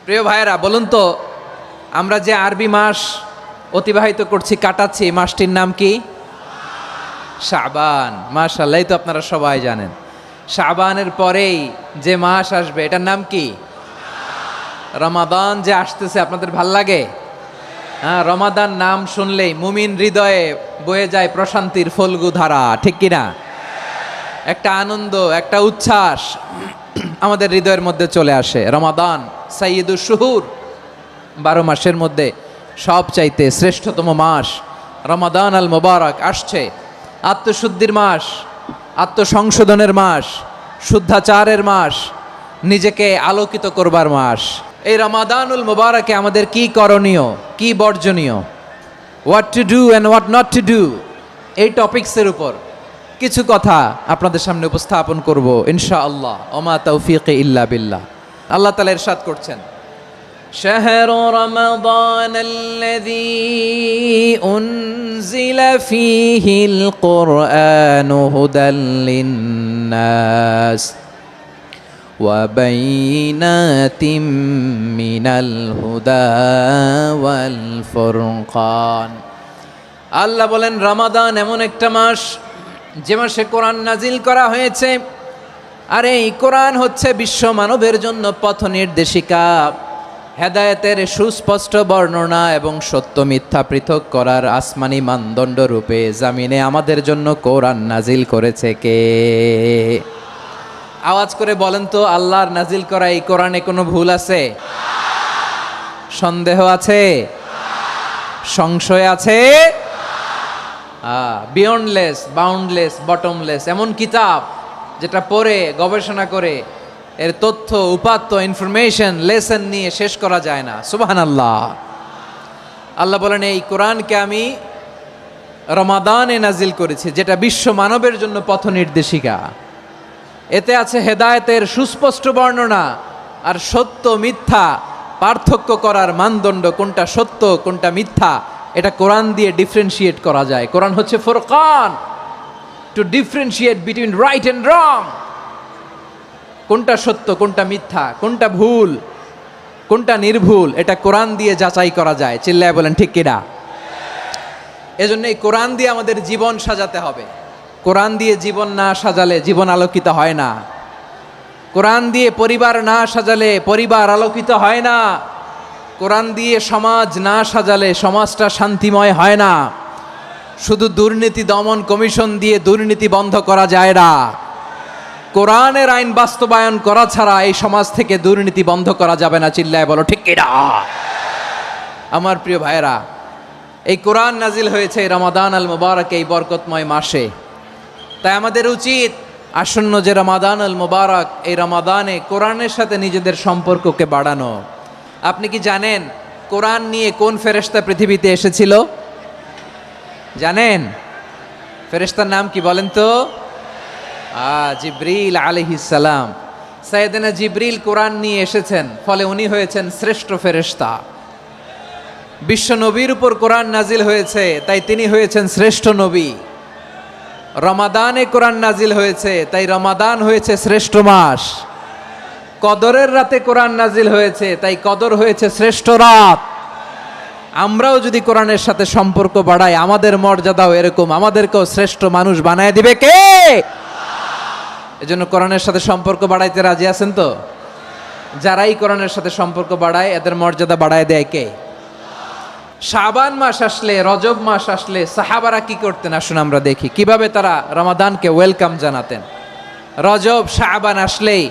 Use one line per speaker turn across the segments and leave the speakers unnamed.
প্রিয় ভাইয়েরা, বলুন তো, আমরা যে আরবি মাস অতিবাহিত করছি, কাটাচ্ছি, এই মাসটির নাম কি? শাবান। মাশাআল্লাহ, এই তো আপনারা সবাই জানেন। শাবানের পরেই যে মাস আসবে এটার নাম কি? রমাদান যে আসতেছে, আপনাদের ভাল লাগে? হ্যাঁ, রমাদান নাম শুনলেই মুমিন হৃদয়ে বয়ে যায় প্রশান্তির ফল্গু ধারা, ঠিক কিনা? একটা আনন্দ, একটা উচ্ছ্বাস আমাদের হৃদয়ের মধ্যে চলে আসে। রমাদান সাইয়্যিদুশ শুহুর, 12 মাসের মধ্যে সবচাইতে শ্রেষ্ঠতম মাস রমাদান আল মুবারক আসছে। আত্মশুদ্ধির মাস, আত্মসংশোধনের মাস, শুদ্ধাচারের মাস, নিজেকে আলোকিত করবার মাস। এই রমাদানুল মুবারকে আমাদের কি করণীয়, কি বর্জনীয়, what to do and what not to do, এই টপিকসের উপর কিছু কথা আপনাদের সামনে উপস্থাপন করব ইনশাআল্লাহ। ওমা তাওফীকি ইল্লা বিল্লাহ। আল্লাহ তাআলা ইরশাদ করছেন, শাহরু রমাদান আল্লাযী উনজিলা ফীহিল কুরআনু হুদাল লিন্নাস ওয়া বাইনাতিম মিনাল হুদা ওয়াল ফুরকান। আল্লাহ বলেন, রমাদান এমন একটা মাস যে মাসে কোরআন নাজিল করা হয়েছে। আর এই কোরআন হচ্ছে বিশ্ব মানবের জন্য পথ নির্দেশিকা, হেদায়েতের সুস্পষ্ট বর্ণনা এবং সত্য মিথ্যা পৃথক করার আসমানি মানদণ্ড রূপে জামিনে আমাদের জন্য কোরআন নাজিল করেছে কে? আওয়াজ করে বলেন তো, আল্লাহর নাজিল করা এই কোরআনে কোনো ভুল আছে? সন্দেহ আছে? সংশয় আছে? বিয়ন্ডলেস, বাউন্ডলেস, বটমলেস, এমন কিতাব যেটা পড়ে গবেষণা করে এর তথ্য, উপাত্ত, ইনফরমেশন, লেসন নিয়ে শেষ করা যায় না। সুবহানাল্লাহ। আল্লাহ বলেন, এই কোরআনকে আমি রমাদানে নাজিল করেছি, যেটা বিশ্ব মানবের জন্য পথ নির্দেশিকা। এতে আছে হেদায়েতের সুস্পষ্ট বর্ণনা আর সত্য মিথ্যা পার্থক্য করার মানদণ্ড, কোনটা সত্য কোনটা মিথ্যা এটা কোরআন দিয়ে ডিফারেন্সিয়েট করা যায়। কোরআন হচ্ছে ফুরকান, to differentiate between right and wrong. কোনটা সত্য, কোনটা মিথ্যা, কোনটা ভুল, কোনটা নির্ভুল, এটা কোরআন দিয়ে যাচাই করা যায়। চিল্লায় বলেন ঠিক কিনা? এজন্য এই কোরআন দিয়ে আমাদের জীবন সাজাতে হবে। কোরআন দিয়ে জীবন না সাজালে জীবন আলোকিত হয় না। কোরআন দিয়ে পরিবার না সাজালে পরিবার আলোকিত হয় না। কোরআন দিয়ে সমাজ না সাজালে সমাজটা শান্তিময় হয় না। শুধু দুর্নীতি দমন কমিশন দিয়ে দুর্নীতি বন্ধ করা যায় না। কোরআনের আইন বাস্তবায়ন করা ছাড়া এই সমাজ থেকে দুর্নীতি বন্ধ করা যাবে না। চিল্লায় বলো ঠিক কিনা? আমার প্রিয় ভাইয়েরা, এই কোরআন নাজিল হয়েছে রমাদান আল মুবারক, এই বরকতময় মাসে। তাই আমাদের উচিত আসন্ন যে রমাদান আল মুবারক, এই রমাদানে কোরআনের সাথে নিজেদের সম্পর্ককে বাড়ানো। আপনি কি জানেন কোরআন নিয়ে কোন ফেরেশতা পৃথিবীতে এসেছিল? জানেন? ফেরেশতার নাম কি বলেন তো? জিবরিল আলাইহিস সালাম। সাইয়েদনা জিবরিল কোরআন নিয়ে এসেছেন, ফলে উনি হয়েছেন শ্রেষ্ঠ ফেরেশতা। বিশ্ব নবীর উপর কোরআন নাজিল হয়েছে, তাই তিনি হয়েছেন শ্রেষ্ঠ নবী। রমাদানে কোরআন নাজিল হয়েছে, তাই রমাদান হয়েছে শ্রেষ্ঠ মাস। কদরের রাতে কোরআন নাজিল হয়েছে, তাই কদর হয়েছে শ্রেষ্ঠ রাত। আমরাও যদি কোরআনের সাথে সম্পর্ক বাড়াই, আমাদের মর্যাদাও এরকম, আমাদেরকেও শ্রেষ্ঠ মানুষ বানায় দিবে কে? এজন্য কোরআনের সাথে সম্পর্ক বাড়াইতে রাজি আছেন তো? যারাই কোরআনের সাথে সম্পর্ক বাড়ায় এদের মর্যাদা বাড়ায় দেয় কে? শাবান মাস আসলে, রজব মাস আসলে সাহাবারা কি করতেন আসুন আমরা দেখি, কিভাবে তারা রমাদানকে ওয়েলকাম জানাতেন। রজব শাবান আসলেই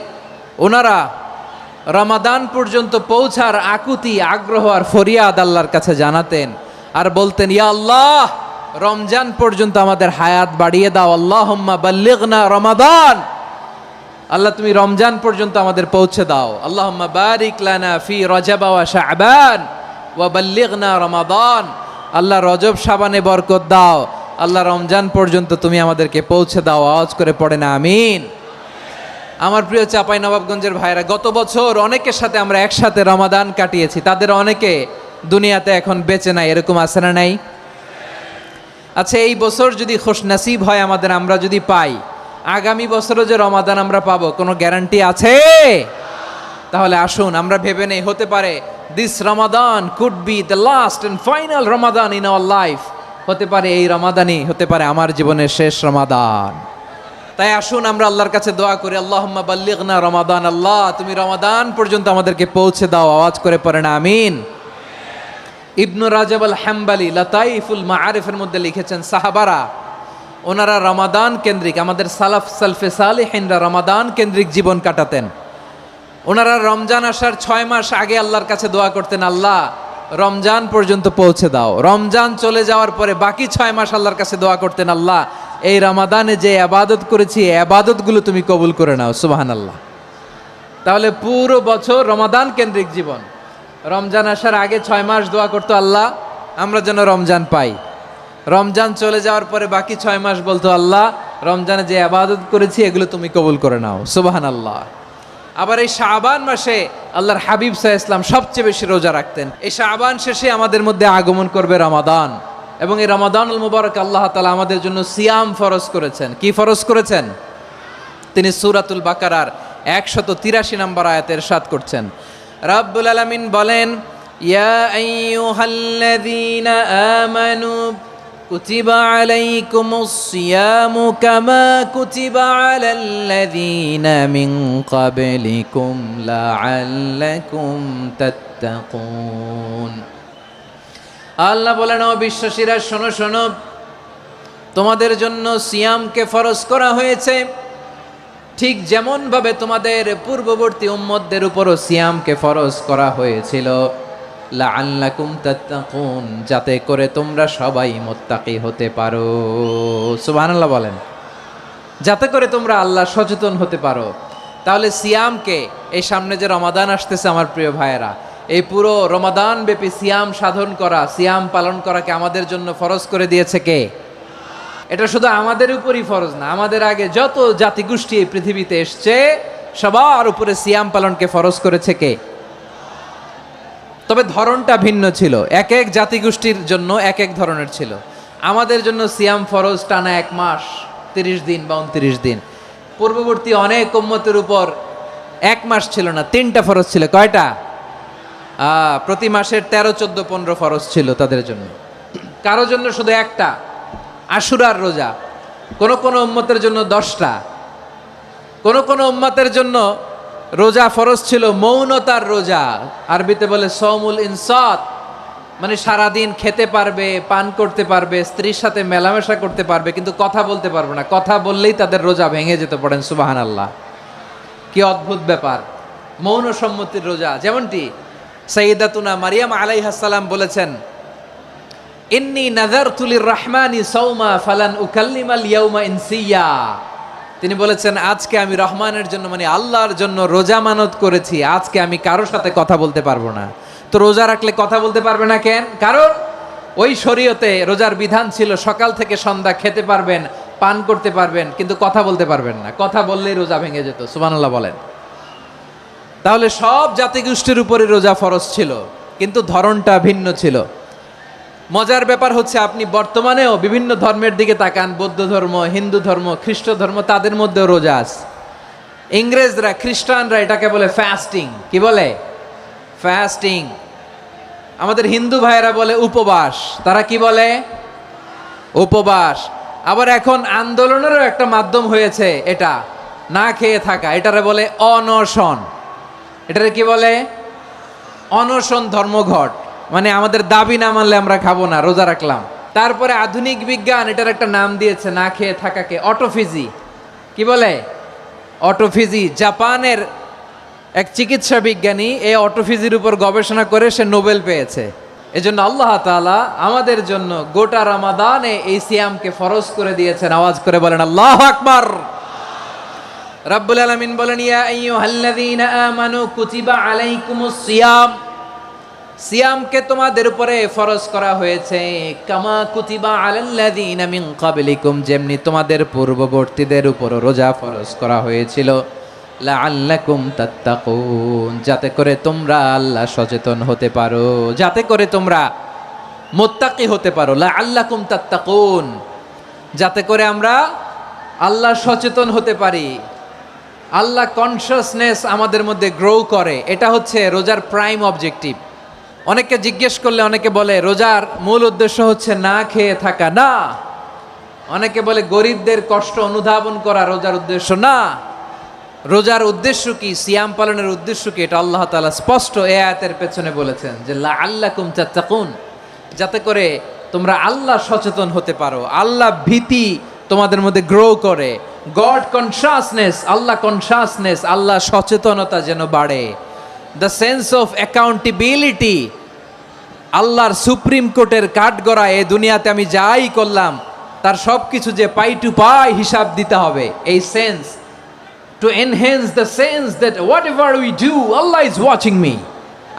ওনারা রমাদান পর্যন্ত পৌঁছার আকুতি, আগ্রহ আর ফরিয়াদ আল্লাহর কাছে জানাতেন আর বলতেন, ইয়া আল্লাহ, রমজান পর্যন্ত আমাদের হায়াত বাড়িয়ে দাও। আল্লাহুম্মা বাল্লিগনা রমাদান, আল্লাহ তুমি রমজান পর্যন্ত আমাদের পৌঁছে দাও। আল্লাহুম্মা বারিক লানা ফি রজব ওয়া শাবান ওয়া বাল্লিগনা রমাদান, আল্লাহ রজব শাবানে বরকত দাও, আল্লাহ রমজান পর্যন্ত তুমি আমাদেরকে পৌঁছে দাও। আওয়াজ করে পড়ে না আমিন। আমার প্রিয় চাপাই নবাবগঞ্জের ভাইরা, গত বছর অনেকের সাথে আমরা একসাথে রমাদান কাটিয়েছি, তাদের অনেকে দুনিয়াতে এখন বেঁচে নাই, এরকম আছে না নাই? আচ্ছা, এই বছর যদি খুশনসিব হয় আমাদের, আমরা যদি পাই, আগামী বছরও যে রমাদান আমরা পাবো কোনো গ্যারান্টি আছে? তাহলে আসুন আমরা ভেবে নেই, হতে পারে this Ramadan could be the last and final Ramadan in our life. হতে পারে এই রমাদানই হতে পারে আমার জীবনের শেষ রমাদান। তাই আসুন আমরা আল্লাহর কাছে দোয়া করি, আল্লাহুম্মা বাল্লিগনা রমাদান। আল্লাহ তুমি রমাদান পর্যন্ত আমাদেরকে পৌঁছে দাও। আওয়াজ করে পড়েন আমিন। ইবনু রাজাব আল হাম্বালি লাতাইফুল মাআরিফের মধ্যে লিখেছেন, সাহাবারা ওনারা রমাদান কেন্দ্রিক, আমাদের সালফে সালেহিনরা রমাদান কেন্দ্রিক জীবন কাটাতেন। ওনারা রমজান আসার 6 মাস আগে আল্লাহর কাছে দোয়া করতেন, আল্লাহ রমজান পর্যন্ত পৌঁছে দাও। রমজান চলে যাওয়ার পরে বাকি 6 মাস আল্লাহর কাছে দোয়া করতেন, আল্লাহ এই রমাদানে যে ইবাদত করেছি এই ইবাদতগুলো তুমি কবুল করে নাও। সুবহানাল্লাহ। তাহলে পুরো বছর রমাদান কেন্দ্রিক জীবন। রমজান আসার আগে 6 মাস দোয়া করতো, আল্লাহ আমরা যেন রমজান পাই। রমজান চলে যাওয়ার পরে বাকি 6 মাস বলতো, আল্লাহ রমজানে যে ইবাদত করেছি এগুলো তুমি কবুল করে নাও। সুবহানাল্লাহ। আবার এই শাবান মাসে আল্লাহর হাবিব সাল্লাল্লাহু আলাইহি ওয়াসাল্লাম সবচেয়ে বেশি রোজা রাখতেন। এই শাবান শেষে আমাদের মধ্যে আগমন করবে রমাদান, এবং এই রমাদানুল মুবারক আল্লাহ তাআলা আমাদের জন্য সিয়াম ফরজ করেছেন। কি ফরজ করেছেন? তিনি সূরাতুল বাকারার 183 নম্বর আয়াতে ইরশাদ করছেন, রাব্বুল আলামিন বলেন, ইয়া আইয়ুহাল্লাযীনা আমানু কুতিবা আলাইকুমুস সিয়ামু কামা কুতিবা আলাল্লাযীনা মিন ক্বাবলিকুম লাআল্লাকুম তাত্তাকুন। আল্লাহ বলেন, ও বিশ্বাসীরা শোনো শোনো, তোমাদের জন্য সিয়ামকে ফরজ করা হয়েছে ঠিক যেমন ভাবে তোমাদের পূর্ববর্তী উম্মতদের উপরও সিয়ামকে ফরজ করা হয়েছিল, লাআল্লাকুম তাত্তাকুন, যাতে করে তোমরা সবাই মুত্তাকি হতে পারো। সুবহানাল্লাহ বলেন, যাতে করে তোমরা আল্লাহ সচেতন হতে পারো। তাহলে সিয়ামকে, এই সামনে যে রমাদান আসতেছে আমার প্রিয় ভাইয়েরা, এই পুরো রমাদান ব্যাপী সিয়াম সাধন করা, সিয়াম পালন করাকে আমাদের জন্য ফরজ করে দিয়েছে কে? এটা শুধু আমাদের উপরই ফরজ না, আমাদের আগে যত জাতিগোষ্ঠী এই পৃথিবীতে এসছে সবার উপরে সিয়াম পালনকে ফরজ করেছে কে? তবে ধরনটা ভিন্ন ছিল, এক এক জাতিগোষ্ঠীর জন্য এক এক ধরনের ছিল। আমাদের জন্য সিয়াম ফরজ টানা 1 মাস 30 দিন বা 29 দিন। পূর্ববর্তী অনেক উম্মতের উপর 1 মাস ছিল না, 3টা ফরজ ছিল। কয়টা? প্রতি মাসের 13, 14, 15 ফরজ ছিল তাদের জন্য। কারো জন্য শুধু একটা, আশুরার রোজা। কোন কোন উম্মতের জন্য 10টা। কোন কোন উম্মতের জন্য রোজা ফরজ ছিল মৌনতার রোজা, আরবিতে বলে সওমুল ইনসাত, মানে সারাদিন খেতে পারবে, পান করতে পারবে, স্ত্রীর সাথে মেলামেশা করতে পারবে, কিন্তু কথা বলতে পারবে না। কথা বললেই তাদের রোজা ভেঙে যেতে। পড়েন সুবহানাল্লাহ। কি অদ্ভুত ব্যাপার, মৌন সম্মতির রোজা। যেমনটি সাইয়্যিদাতুনা মারিয়াম আলাইহিস সালাম বলেছেন, ইন্নী নাযারতু লির-রাহমানি সাওমা ফালান উকাল্লিমাল ইয়াওমা ইনসিয়া। তিনি বলেছেন, আজকে আমি রহমানের জন্য, মানে আল্লাহর জন্য রোজা মানত করেছি, আজকে আমি কারোর সাথে কথা বলতে পারবো না। তো রোজা রাখলে কথা বলতে পারবে না কেন? কারণ ওই শরীয়তে রোজার বিধান ছিল সকাল থেকে সন্ধ্যা খেতে পারবেন, পান করতে পারবেন, কিন্তু কথা বলতে পারবেন না। কথা বললেই রোজা ভেঙে যেত। সুবহানাল্লাহ বলেন। তাহলে সব জাতিগোষ্ঠীর উপরে রোজা ফরজ ছিল, কিন্তু ধরনটা ভিন্ন ছিল। মজার ব্যাপার হচ্ছে, আপনি বর্তমানেও বিভিন্ন ধর্মের দিকে তাকান, বৌদ্ধ ধর্ম, হিন্দু ধর্ম, খ্রিস্ট ধর্ম, তাদের মধ্যেও রোজা আছে। ইংরেজরা, খ্রিস্টানরা এটাকে বলে ফাস্টিং। কি বলে? ফাস্টিং। আমাদের হিন্দু ভাইয়েরা বলে উপবাস। তারা কি বলে? উপবাস। আবার এখন আন্দোলনেরও একটা মাধ্যম হয়েছে এটা, না খেয়ে থাকা। এটারে বলে অনশন। এটারে কি বলে? অনশন ধর্মঘট। মানে আমাদের দাবি না মানলে আমরা খাবো না, রোজা রাখলাম। তারপরে আধুনিক বিজ্ঞান এটার একটা নাম দিয়েছে না খেয়ে থাকাকে, অটোফিজি। কি বলে? অটোফিজি। জাপানের এক চিকিৎসা বিজ্ঞানী এই অটোফিজির উপর গবেষণা করে সে নোবেল পেয়েছে। এজন্য আল্লাহ তাআলা আমাদের জন্য গোটা রমাদানে এই সিয়ামকে ফরজ করে দিয়েছেন। আওয়াজ করে বলেন আল্লাহু আকবার। রাব্বুল আলামিন বলেন, ইয়া আইয়ুহাল্লাযীনা আমানু কুতিবা আলাইকুমুস সিয়াম, সিয়ামকে তোমাদের উপরে ফরজ করা হয়েছে কামা কুতিবা আলাল্লাযীনা মিন ক্বাবলিকুম, যেমনি তোমাদের পূর্ববর্তীদের উপর রোজা ফরজ করা হয়েছিল, লাআল্লাকুম তাত্তাকুন, যাতে করে তোমরা আল্লাহ সচেতন হতে পারো, যাতে করে তোমরা মুত্তাকি হতে পারো। লাআল্লাকুম তাত্তাকুন, যাতে করে আমরা আল্লাহ সচেতন হতে পারি। আল্লাহ কনসিয়াসনেস আমাদের মধ্যে গ্রো করে, এটা হচ্ছে রোজার প্রাইম অবজেক্টিভ। অনেকে জিজ্ঞেস করলে অনেকে বলে রোজার মূল উদ্দেশ্য হচ্ছে না খেয়ে থাকা, না। অনেকে বলে গরিবদের কষ্ট অনুধাবন করা রোজার উদ্দেশ্য, না। রোজার উদ্দেশ্য কি, সিয়াম পালনের উদ্দেশ্য কি, এটা আল্লাহ তাআলা স্পষ্ট এই আয়াতের পেছনে বলেছেন যে লাআল্লাকুম তাত্তাকুন, যাতে করে তোমরা আল্লাহ সচেতন হতে পারো, আল্লাহ ভীতি তোমাদের মধ্যে গ্রো করে, গড কনশাসনেস, আল্লাহ কনশাসনেস, আল্লাহ সচেতনতা যেন বাড়ে, দ্য সেন্স অফ অ্যাকাউন্টেবিলিটি, আল্লাহর সুপ্রিম কোর্টের কাঠগড়া এই দুনিয়াতে আমি যাই করলাম তার সব কিছু যে পাই টু পাই হিসাব দিতে হবে, এই sense, to enhance the sense that what ever we do Allah is watching me.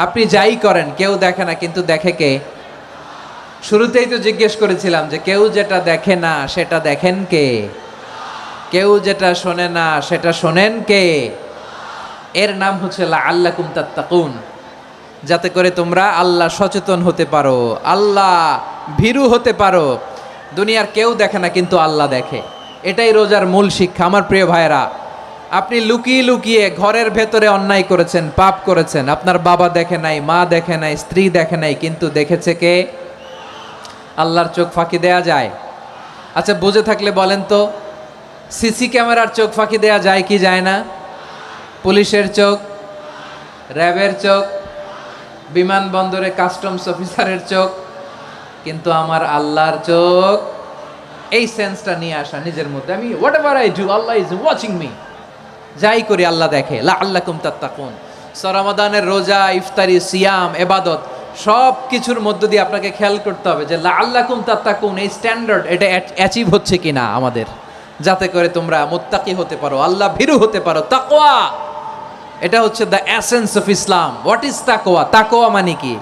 আপনি যাই করেন কেউ দেখে না, কিন্তু দেখে কে? শুরুতেই তো জিজ্ঞেস করেছিলাম যে কেউ যেটা দেখে না সেটা দেখেন কে? কেউ যেটা শোনে না সেটা শোনেন কে? এর নাম হচ্ছে লাআল্লাকুম তাত্তাকুন, যাতে করে তোমরা আল্লাহ সচেতন হতে পারো, আল্লাহ ভীরু হতে পারো। দুনিয়ার কেউ দেখে না, কিন্তু আল্লাহ দেখে। এটাই রোজার মূল শিক্ষা। আমার প্রিয় ভাইরা, আপনি লুকিয়ে লুকিয়ে ঘরের ভেতরে অন্যায় করেছেন, পাপ করেছেন, আপনার বাবা দেখে নাই, মা দেখে নাই, স্ত্রী দেখে নাই, কিন্তু দেখেছে কে? আল্লাহর চোখ ফাঁকি দেয়া যায়? আচ্ছা, বুঝে থাকলে বলেন তো, সিসি ক্যামেরার চোখ ফাঁকি দেয়া যায় কি যায় না? পুলিশের চোখ, র্যাবের চোখ, বিমানবন্দরে কাস্টমস অফিসারের চোখ, কিন্তু আমার আল্লাহর চোখ। এই সেন্সটা নিয়ে আসা নিজের মধ্যে, আমি what ever I do Allah is watching me, যাই করি আল্লাহ দেখে। লাআল্লাকুম তাত্তাকুন। রমাদানের রোজা, ইফতারি, সিয়াম, ইবাদত সব কিছুর মধ্য দিয়ে আপনাকে খেয়াল করতে হবে যে লাআল্লাকুম তাত্তাকুন এই স্ট্যান্ডার্ড এটা অ্যাচিভ হচ্ছে কিনা আমাদের, যাতে করে তোমরা মুত্তাকি হতে পারো, আল্লাহ ভীরু হতে পারো। তাকওয়া, এটা হচ্ছে the essence of Islam. What is তাকওয়া? তাকওয়া মানে কি?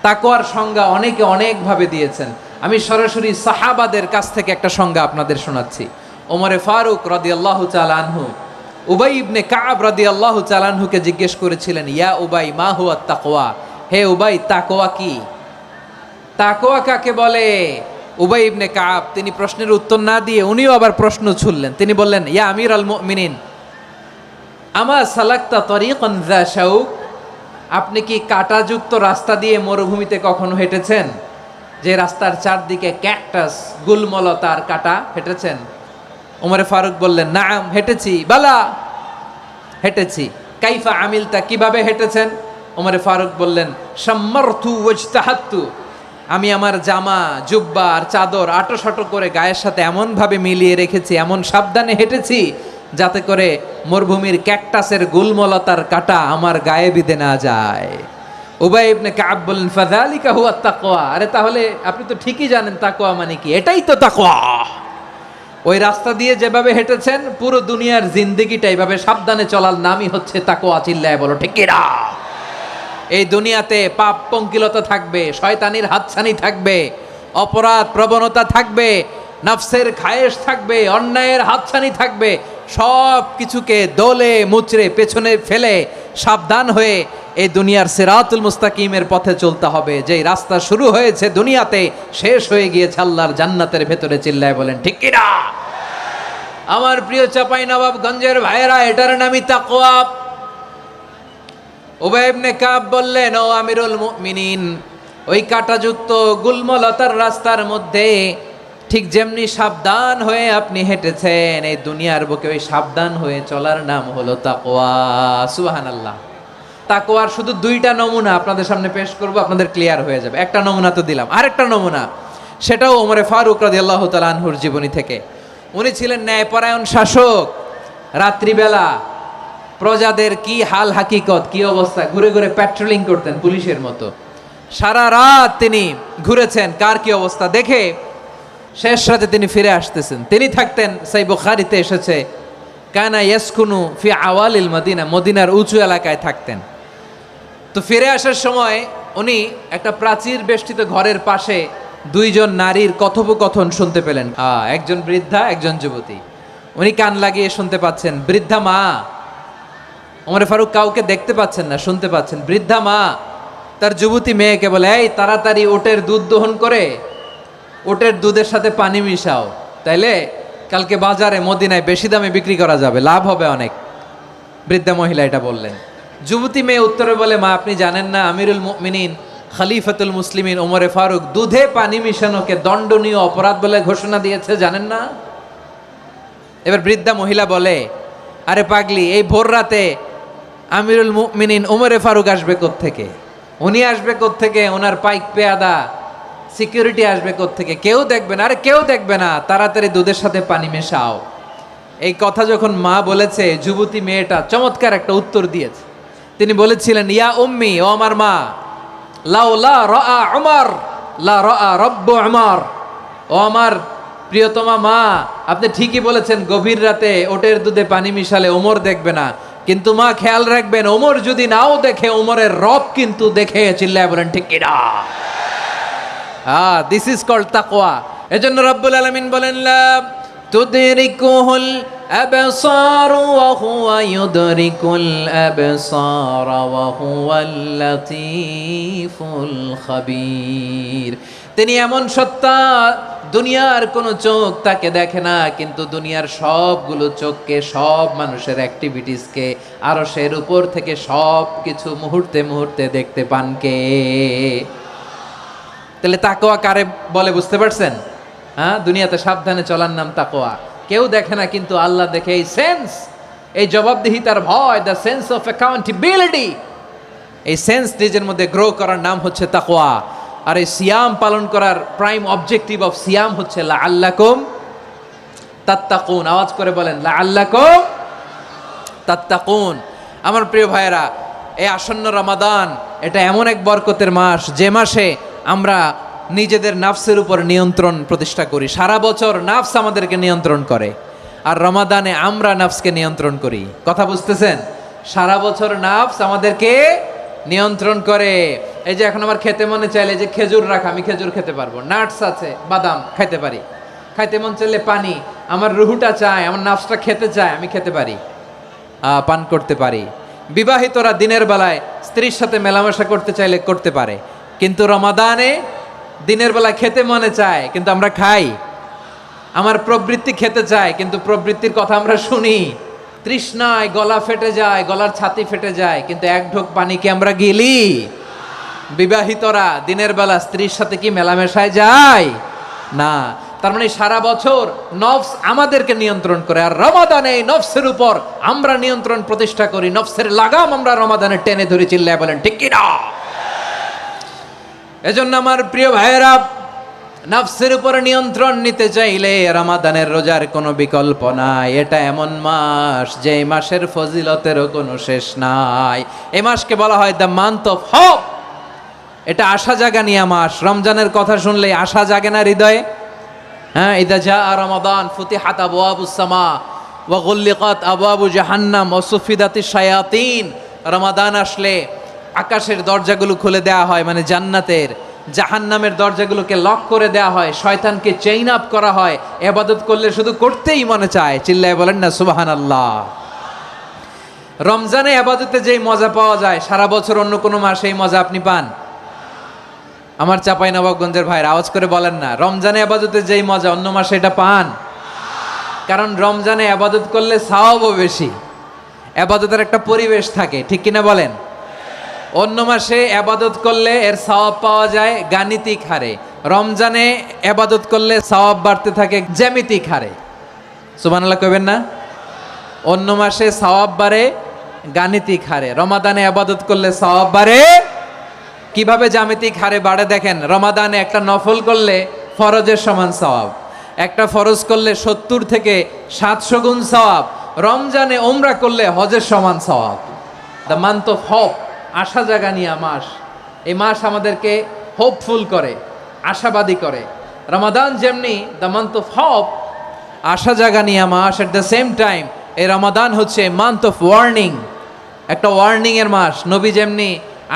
তাকওয়ার সংজ্ঞা অনেকে অনেকভাবে দিয়েছেন। আমি সরাসরি সাহাবাদের কাছ থেকে একটা সংজ্ঞা আপনাদের শোনাচ্ছি। ওমরে ফারুক রাদিয়াল্লাহু তাআলা আনহু উবাই ইবনে কাব রাদিয়াল্লাহু তাআলা আনহুকে জিজ্ঞেস করেছিলেন, ইয়া উবাই মা হুয়া তাকওয়া, হে উবাই তাকওয়া কি? তাকওয়া কাকে বলে? উবাই ইবনে কাব তিনি প্রশ্নের উত্তর না দিয়ে উনিও আবার প্রশ্ন ছুড়লেন। তিনি বললেন, ইয়া আমির আল মুমিনিন আমা সালাকতা তরিকান যা শাউক, আপনি কি কাঁটাযুক্ত রাস্তা দিয়ে মরুভূমিতে কখনো হেঁটেছেন? যে রাস্তার চারদিকে ক্যাকটাস, গুলমলতার কাঁটা, হেঁটেছেন? ওমরে ফারুক বললেন, নাম হেঁটেছি। বালা, হেঁটেছি। কাইফা আমিলতা, কিভাবে হেঁটেছেন? ওমরে ফারুক বললেন, শাম্মারতু ওয়াজতাহাত্তু, আমি আমার জামা, জুব্বা আর চাদর আটোসাটো করে গায়ের সাথে এমনভাবে মিলিয়ে রেখেছি, এমন সাবধানে হেঁটেছি যাতে করে মরুভূমির ক্যাকটাসের গুলমলতার কাঁটা আমার গায়ে বিঁধে না যায়। উবাই ইবনে কাব বললেন, ফাযালিকা হুয়া তাকওয়া, আরে তাহলে আপনি তো ঠিকই জানেন তাকওয়া মানে কি, এটাই তো তাকওয়া। ওই রাস্তা দিয়ে যেভাবে হেঁটেছেন পুরো দুনিয়ার জিন্দেগিটা এইভাবে সাবধানে চলার নামই হচ্ছে তাকওয়া। চিল্লায় বলো ঠিক কিনা? এই দুনিয়াতে পাপ পঙ্কিলতা থাকবে, শয়তানির হাতছানি থাকবে, অপরাধ প্রবণতা থাকবে, নফসের খায়েশ থাকবে, অন্যায়ের হাতছানি থাকবে, সব কিছুকে দোলে মুচড়ে পেছনে ফেলে সাবধান হয়ে এই দুনিয়ার সিরাতুল মুস্তাকিমের পথে চলতে হবে। যেই রাস্তা শুরু হয়েছে দুনিয়াতে, শেষ হয়ে গিয়েছে আল্লাহর জান্নাতের ভেতরে। চিল্লায় বলেন ঠিক কিনা? আমার প্রিয় চাপাই নবাবগঞ্জের ভাইয়েরা, এটার নামই তাকওয়া। উবাই ইবনে কাব বললেন, ও আমিরুল মুমিনিন, ওই কাঁটাযুক্ত গুলমলতার রাস্তার মধ্যে ঠিক যেমনি সাবধান হয়ে আপনি হেঁটেছেন, এই দুনিয়ার বুকে ওই সাবধান হয়ে চলার নাম হলো তাকওয়া। সুবহানাল্লাহ। তাকওয়ার শুধু দুইটা নমুনা আপনাদের সামনে পেশ করব, আপনাদের ক্লিয়ার হয়ে যাবে। একটা নমুনা তো দিলাম, আরেকটা নমুনা, সেটাও ওমরে ফারুক রাদিয়াল্লাহু তাআলা আনহুর জীবনী থেকে। উনি ছিলেন ন্যায়পরায়ণ শাসক। রাত্রিবেলা প্রজাদের কি হাল হাকিকত, কি অবস্থা, ঘুরে ঘুরে প্যাট্রোলিং করতেন পুলিশের মতো। সারা রাত তিনি ঘুরেছেন কার কি অবস্থা দেখে, শেষ রাতে তিনি ফিরে আসতেছেন। তিনি থাকতেন, সেই বুখারীতে এসেছে, কানা ইয়াসকুনু ফি আওয়ালিল মদিনা, মদিনার উঁচু এলাকায় থাকতেন। তো ফিরে আসার সময় উনি একটা প্রাচীর বেষ্টিত ঘরের পাশে দুইজন নারীর কথোপকথন শুনতে পেলেন। একজন বৃদ্ধা, একজন যুবতী। উনি কান লাগিয়ে শুনতে পাচ্ছেন। বৃদ্ধা মা, ওমর ফারুক কাউকে দেখতে পাচ্ছেন না, শুনতে পাচ্ছেন। বৃদ্ধা মা তার যুবতী মেয়েকে বলে, এই তাড়াতাড়ি ওটের দুধ দহন করে ওটের দুধের সাথে পানি মিশাও, তাইলে কালকে বাজারে মদিনায় বেশি দামে বিক্রি করা যাবে, লাভ হবে অনেক। বৃদ্ধা মহিলা এটা বললেন। যুবতী মেয়ে উত্তরে বলে, মা আপনি জানেন না আমিরুল মুমিনিন খলিফাতুল মুসলিমিন ওমরে ফারুক দুধে পানি মিশানোকে দণ্ডনীয় অপরাধ বলে ঘোষণা দিয়েছে, জানেন না? এবার বৃদ্ধা মহিলা বলে, আরে পাগলি, এই ভোর রাতে আমিরুল মুমিনিন ওমরে ফারুক আসবে কোত্থেকে? উনি আসবে কোত্থেকে? ওনার পাইক পেয়াদা সিকিউরিটি আসবে কোত্থেকে? কেউ দেখবে না। আরে কেউ দেখবে না, তাড়াতাড়ি দুধের সাথে পানি মেশাও। এই কথা যখন মা বলেছে, যুবতী মেয়েটা চমৎকার একটা উত্তর দিয়েছে। তিনি বলেছিলেন, ইয়া উম্মি, ও আমার মা, লাউলা রাআ উমর লা রাআ রব্বু উমর। ও আমার প্রিয়তমা মা, আপনি ঠিকই বলেছেন, গভীর রাতে ওটের দুধে পানি মিশালে ওমর দেখবে না, কিন্তু মা খেয়াল রাখবেন, ওমর যদি নাও দেখে, ওমরের রব কিন্তু দেখে। চিল্লায় বলেন ঠিক কিনা? দিস ইজ কল্ড তাকওয়া। এজন্য রব্বুল আলামিন বলেন, লা তুদরিকুহুল আবসার ওয়া হুয়া ইউদরিকুল আবসার ওয়া হুয়াল লাতীফুল খাবীর। তিনি এমন সত্তা, দুনিয়ার কোনো চোখ তাকে দেখে না, কিন্তু দুনিয়ার সবগুলো চোখকে, সব মানুষের অ্যাক্টিভিটিসকে, আরশের উপর থেকে সব কিছু মুহূর্তে মুহূর্তে দেখতে পান কে? তাহলে তাকওয়া কারে বলে বুঝতে পারছেন? দুনিয়াতে সাবধানে চলার নাম তাকওয়া। কেউ দেখে না, কিন্তু আল্লাহ দেখে। এই সেন্স, এই জবাবদিহিতার ভয়, দ্য সেন্স অফ অ্যাকাউন্টেবিলিটি, এই সেন্স নিজের মধ্যে গ্রো করার নাম হচ্ছে তাকওয়া। আর এই সিয়াম পালন করার প্রাইম অবজেক্টিভ অফ সিয়াম হচ্ছে লাআল্লাকুম তাত্তাকুন। আওয়াজ করে বলেন, লাআল্লাকুম তাত্তাকুন। আমার প্রিয় ভাইয়েরা, এই আসন্ন রমাদান, এটা এমন এক বরকতের মাস, যে মাসে আমরা নিজেদের নাফসের উপর নিয়ন্ত্রণ প্রতিষ্ঠা করি। সারা বছর নাফস আমাদেরকে নিয়ন্ত্রণ করে, আর রমাদানে আমরা নাফসকে নিয়ন্ত্রণ করি। কথা বুঝতেছেন? সারা বছর নাফস আমাদেরকে নিয়ন্ত্রণ করে। এই যে এখন আমার খেতে মনে চাইলে যে খেজুর রাখা, আমি খেজুর খেতে পারবো, নাটস আছে, বাদাম খাইতে পারি। খাইতে মন চাইলে পানি, আমার রুহুটা চায়, আমার নাফসটা খেতে চায়, আমি খেতে পারি, পান করতে পারি। বিবাহিতরা দিনের বেলায় স্ত্রীর সাথে মেলামেশা করতে চাইলে করতে পারে, কিন্তু রমাদানে দিনের বেলায় খেতে মনে চায়, কিন্তু আমরা খাই। আমার প্রবৃত্তি খেতে চায়, কিন্তু প্রবৃত্তির কথা আমরা শুনি। তৃষ্ণায় গলা ফেটে যায়, গলার ছাতি ফেটে যায়, কিন্তু এক ঢোক পানিকে আমরা গিলি। বিবাহিতরা দিনের বেলা স্ত্রীর সাথে কি মেলামেশায় যায়? না। তার মানে সারা বছর নফস আমাদেরকে নিয়ন্ত্রণ করে, আর রমাদানে নফসের উপর আমরা নিয়ন্ত্রণ প্রতিষ্ঠা করি। নফসের লাগাম আমরা রমাদানে টেনে ধরে। চিল্লায় বলেন ঠিক কি না? এজন্য আমার প্রিয় ভাইয়েরা, নফসের উপর নিয়ন্ত্রণ নিতে চাইলে রমাদানের রোজার কোনো বিকল্প নাই। এটা এমন মাস, যে মাসের ফজিলতেরও কোনো শেষ নাই। এই মাসকে বলা হয় দ্য মান্থ অফ হোপ। এটা আশা জাগানিয়া মাস। রমজানের কথা শুনলে আশা জাগে না হৃদয়ে? হ্যাঁ, ইদা জাআ রমাদান ফুতিহাত আবওয়াবুস সামা ওয়া গুল্লিকাত আবওয়াবু জাহান্নাম ওয়া সুফিদাতিশ শায়াতিন। রমাদান আসলে আকাশের দরজাগুলো খুলে দেওয়া হয়, মানে জান্নাতের। জাহান্নামের দরজাগুলোকে লক করে দেওয়া হয়, শয়তানকে চেইন আপ করা হয়। ইবাদত করলে শুধু করতেই মনে চায়। চিল্লায় বলেন না সুবহানাল্লাহ। রমজানে ইবাদতে যেই মজা পাওয়া যায়, সারা বছর অন্য কোনো মাসে এই মজা আপনি পান? আমার চাঁপাইনবাবগঞ্জের ভাইরা আওয়াজ করে বলেন না, রমজানে ইবাদতে যেই মজা অন্য মাসে এটা পান? কারণ রমজানে ইবাদত করলে সওয়াবও বেশি, ইবাদতের একটা পরিবেশ থাকে, ঠিক কিনা বলেন? অন্য মাসে ইবাদত করলে এর সওয়াব পাওয়া যায় গাণিতিক হারে, রমজানে ইবাদত করলে সওয়াব বাড়তে থাকে জ্যামিতিক হারে। সুবহানাল্লাহ কইবেন না? অন্য মাসে সওয়াব বাড়ে গাণিতিক হারে, রমাদানে ইবাদত করলে সওয়াব বাড়ে কিভাবে? জ্যামিতিক হারে বাড়ে। দেখেন, রমাদানে একটা নফল করলে ফরজের সমান সওয়াব, একটা ফরজ করলে 70 থেকে 700 গুণ সওয়াব। রমজানে ওমরা করলে হজের সমান সওয়াব। দ্য মান্থ অফ হোপ, আশা জাগানিয়া মাস। এই মাস আমাদেরকে হোপফুল করে, আশাবাদী করে। রমাদান যেমনি দ্য মান্থ অফ হোপ, আশা জাগানিয়া মাস, এট দ্য সেম টাইম এই রমাদান হচ্ছে মান্থ অফ ওয়ার্নিং, একটা ওয়ার্নিং এর মাস। নবী যেমনি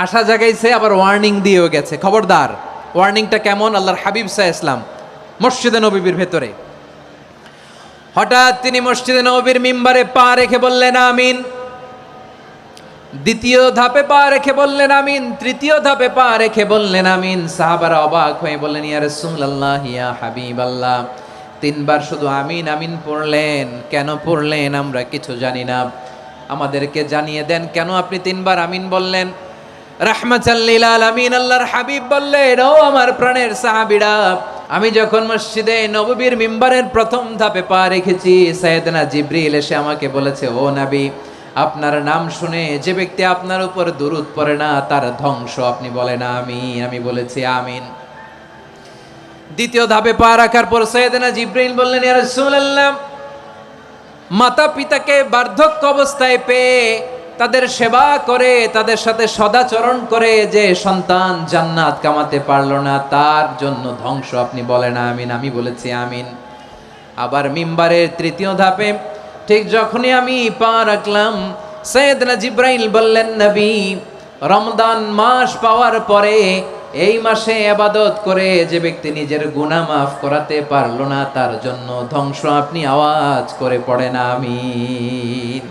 আশা জাগাইছে, আবার ওয়ার্নিং দিয়েও গেছে, খবরদার। ওয়ার্নিংটা কেমন? আল্লাহর হাবিব সাল্লাল্লাহু আলাইহি ওয়াসাল্লাম মসজিদে নববীর ভেতরে, হঠাৎ তিনি মসজিদে নববীর মিম্বারে পা রেখে বললেন আমিন। দ্বিতীয় ধাপে পা রেখে বললেন আমিন, তৃতীয় ধাপে পা রেখে বললেন আমিন। সাহাবারা অবাক হয়ে বললেন, ইয়া রাসূলুল্লাহ, ইয়া হাবিবাল্লাহ, 3 বার শুধু আমিন আমিন পড়লেন, কেন পড়লেন আমরা কিছু জানি না। আমাদেরকে জানিয়ে দেন কেন আপনি 3 বার আমিন বললেন। রাহমাতাল লিল আলামিন আল্লাহর হাবিব বললেন, ও আমার প্রাণের সাহাবীরা, আমি যখন মসজিদে নববীর মিম্বারের প্রথম ধাপে পা রেখেছি, সাইয়েদনা জিবরিল এসে আমাকে বলেছে, ও নবী, আপনার নাম শুনে যে ব্যক্তি আপনার উপর দুরূদ পড়ে না তার ধ্বংস। আপনি বলেন আমিন। আমি বলেছি আমিন। দ্বিতীয় ধাপে পা রাখার পর সাইয়েদনা জিবরিল বললেন, ইয়া রাসূলুল্লাহ, মাতা পিতাকে বার্ধক্য অবস্থায় পেয়ে তাদের সেবা করে, তাদের সাথে সদাচরণ করে যে সন্তান জান্নাত কামাতে পারলো না তার জন্য ধ্বংস। আপনি বলেন আমিন। আমি বলেছি আমিন। আবার মিম্বারের তৃতীয় ধাপে ঠিক যখনই আমি পা রাখলাম, সাইয়েদনা জিবরাইল বললেন, নবী, রমজান মাস পাওয়ার পরে এই মাসে ইবাদত করে যে ব্যক্তি নিজের গুনাহ মাফ করাতে পারলো না তার জন্য ধ্বংস। আপনি আওয়াজ করে পড়েন আমিন।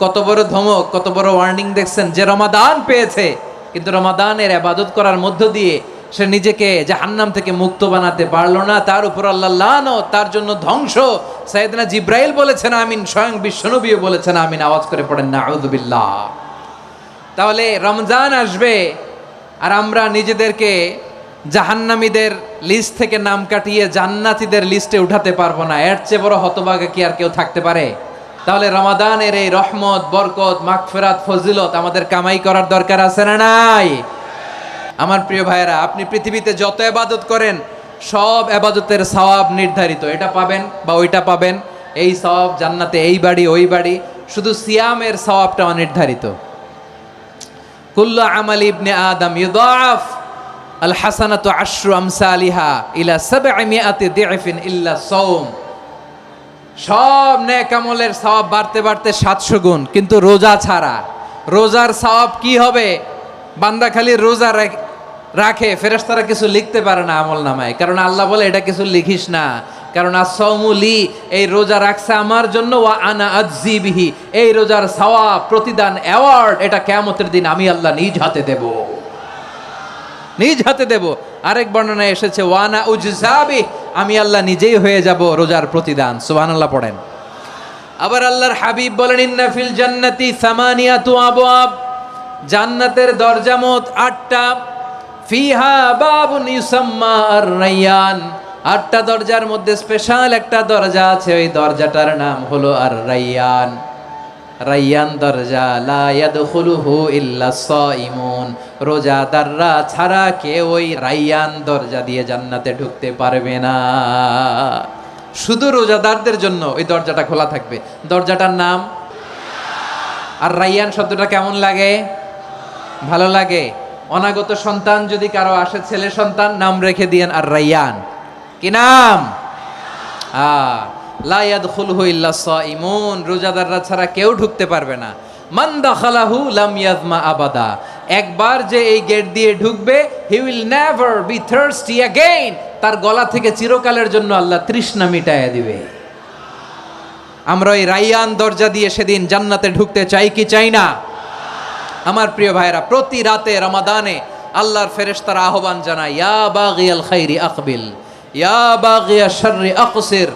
কত বড় ধমক, কত বড় ওয়ার্নিং দেখছেন। যে রমাদান পেয়েছে কিন্তু রমাদানের ইবাদত করার মধ্য দিয়ে সে নিজেকে জাহান্নাম থেকে মুক্ত বানাতে পারলো না, তার উপর আল্লাহ লানত, তার জন্য ধ্বংস। সাইয়েদনা জিবরাইল বলেছেন আমিন, স্বয়ং বিশ্বনবীও বলেছেন আমিন। আওয়াজ করে পড়েন নাউযুবিল্লাহ। তাহলে রমজান আসবে আর আমরা নিজেদেরকে জাহান্নামীদের লিস্ট থেকে নাম কাটিয়ে জান্নাতীদের লিস্টে উঠাতে পারবো না। এর চেয়ে বড় হতভাগা কি আর কেউ থাকতে পারে? তাহলে রমাদানের এই রহমত, বরকত, মাগফিরাত, ফজিলত আমাদের কামাই করার দরকার আছে না নাই? আমার প্রিয় ভাইয়েরা, আপনি পৃথিবীতে যত ইবাদত করেন সব ইবাদতের সওয়াব নির্ধারিত। এটা পাবেন বা ওইটা পাবেন, এই সওয়াব জান্নাতে, এই বাড়ি ওই বাড়ি। শুধু সিয়ামের সওয়াবটা অনির্ধারিত। কুল্লু আমালি ইবনে আদম ইউদাআফ আল হাসানাতু আশরু আমসালিহা ইলা 700 দি'ফিন ইল্লা সাওম। সব নেক আমলের সওয়াব বাড়তে বাড়তে 700 গুণ, কিন্তু রোজা ছাড়া। রোজার সওয়াব কি হবে? বান্দা খালি রোজা রাখে, ফেরেশতারা কিছু লিখতে পারে না আমল নামায়, কারণ আল্লাহ বলে এটা কিছু লিখিস না, কারণ as-সাওমু লি, এই রোজা রাখছে আমার জন্য, ওয়া আনা আজজি বিহি, এই রোজার সওয়াব, প্রতিদান, অ্যাওয়ার্ড এটা কিয়ামতের দিন আমি আল্লাহ নিজ হাতে দেব, নিজ হাতে দেব। আরেক বর্ণনায় এসেছে ওয়া আনা উজজা বিহি, আমি আল্লাহ নিজেই হয়ে যাব রোজার প্রতিদান। সুবহানাল্লাহ পড়েন। আবার আল্লাহর হাবিব বলেন, ইন্না ফিল জান্নাতি সামানিয়াতু আবওয়াব, জান্নাতের দরজা মোট 8টা। ফিহা বাবুন ইউসাম্মা আর-রায়্যান, 8টা দরজার মধ্যে স্পেশাল একটা দরজা আছে, ওই দরজাটার নাম হলো আর-রায়্যান। রায়্যান দরজা, লা ইয়াদখুলুহু ইল্লা সাইমুন, রোজাদাররা ছাড়া কেউ ওই রায়্যান দরজা দিয়ে জান্নাতে ঢুকতে পারবে না। শুধু রোজাদারদের জন্য ওই দরজাটা খোলা থাকবে। দরজাটার নাম আর রায়্যান। শব্দটা কেমন লাগে? ভালো লাগে। অনাগত সন্তান যদি কারো আসে, ছেলে সন্তান, নাম রেখে দিয়েন আর রায়্যান। কি নাম? লা ইয়াদখুলুহু ইল্লা সাইমুন, রোজাদাররা ছাড়া কেউ ঢুকতে পারবে না। মান দাখালাহু লাম ইয়াজমা আবাদা, একবার যে এই গেট দিয়ে ঢুকবে, he will never be thirsty again, তার গলা থেকে চিরকালের জন্য আল্লাহ তৃষ্ণা মিটাইয়া দিবে। আমরা ওই রায়্যান দরজা দিয়ে সেদিন জান্নাতে ঢুকতে চাই কি চাই না? আমার প্রিয় ভাইরা, প্রতি রাতে রমাদানে আল্লাহর ফেরেশতারা আহ্বান জানায়, ইয়া বাগিয়াল খাইরি আকবিল, ইয়া বাগিয়াশ শাররি আকসির,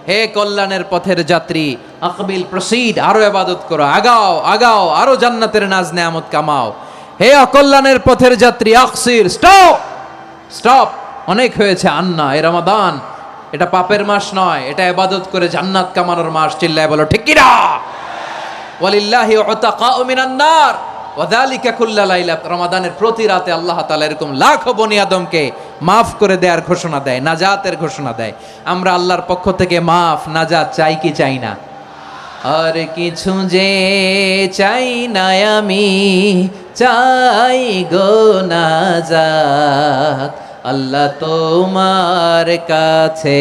হে কল্যাণের পথের যাত্রী, আকবিল, প্রসিড, আরো ইবাদত করো, আগাও আগাও, আরো জান্নাতের নাজ নেয়ামত কামাও। হে অকল্যাণের পথের যাত্রী, আকসির, স্টপ স্টপ, অনেক হয়েছে। আন্না, এ রমাদান এটা পাপের মাস নয়, এটা ইবাদত করে জান্নাত কামানোর মাস। চিল্লায় বলো ঠিক কি না? ওয়ালিল্লাহি উতাকাউ মিনান নার ওয়াযালিকা কুল্লা লাইলা, রমাদানের প্রতি রাতে আল্লাহ তাআলা এরকম লাখো বনি আদমকে মাফ করে দেওয়ার ঘোষণা দেয়, নাজাতের ঘোষণা দেয়। আমরা আল্লাহর পক্ষ থেকে মাফ, নাজাত চাই কি চাই না? আর কিছু যে চাই না আমি, চাই গো নাজাত, আল্লাহ তোমার কাছে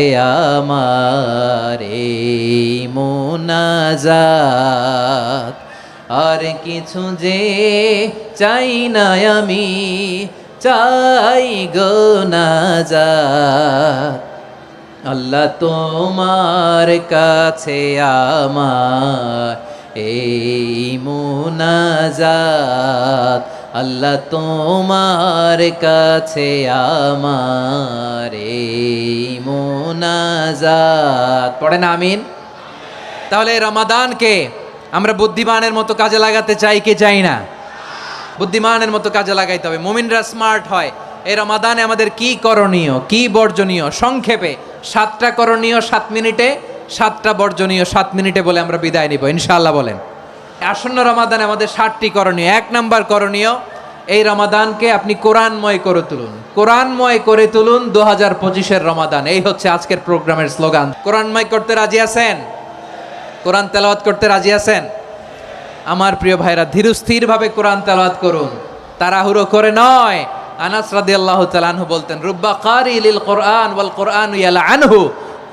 আমার এই মুনাজাত। আর কিছু যে চাই না আমি, চাই গো নাজাত, আল্লাহ তোমার কাছে আমার এই মুনাজাত, আল্লাহ তোমার কাছে আমার এই মুনাজাত। পড়েন আমিন। তাহলে রমাদানকে আমরা বুদ্ধিমানের মতো কাজে লাগাতে চাই কি চাই না? বুদ্ধিমানের মতো কাজে লাগাইতে হবে। মুমিনরা স্মার্ট হয়। এই রমাদানে আমাদের কি করণীয়, কি বর্জনীয়, সংক্ষেপে 7টা করণীয় 7 মিনিটে, 7টা বর্জনীয় 7 মিনিটে বলে আমরা বিদায় নিব ইনশাআল্লাহ। বলেন, আসন্ন রমাদানে আমাদের 7টি করণীয়। 1 নাম্বার করণীয়, এই রমাদানকে আপনি কোরআনময় করে তুলুন। কোরআনময় করে তুলুন 2025-এর রমাদান। এই হচ্ছে আজকের প্রোগ্রামের স্লোগান। কোরআনময় করতে রাজি আছেন? কোরআন তেলাওয়াত করতে রাজি আছেন? আমার প্রিয় ভাইরা, ধীরস্থিরভাবে কোরআন তেলাওয়াত করুন, তাড়াহুড়ো করে নয়। আনাস রাদিয়াল্লাহু তাআলা আনহু বলতেন, রুব্বা কারি লিল কোরআন ওয়াল কোরআন ইয়ালআনহু।